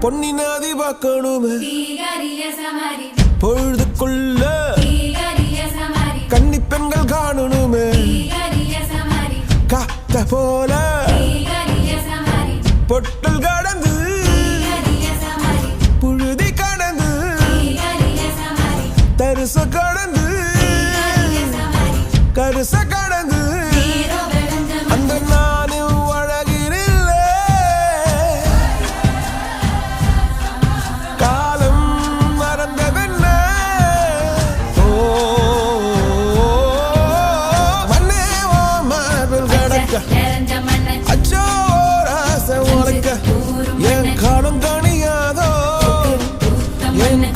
பொன்னி நாதி பார்க்கணுமே பொழுதுக்குள்ள கன்னி பெண்கள் காணணுமே காத்த போல பொட்டல் கடந்து புழுதி கடந்து தரிச கடந்து கருச கடந்து அந்த நானும் அழகினில்ல காலம் மறந்தவென்ன மண்ணே ஓ மார்பில் கடக்க அச்சோ ராச உனக்க என் காலம் கணியாதோ என்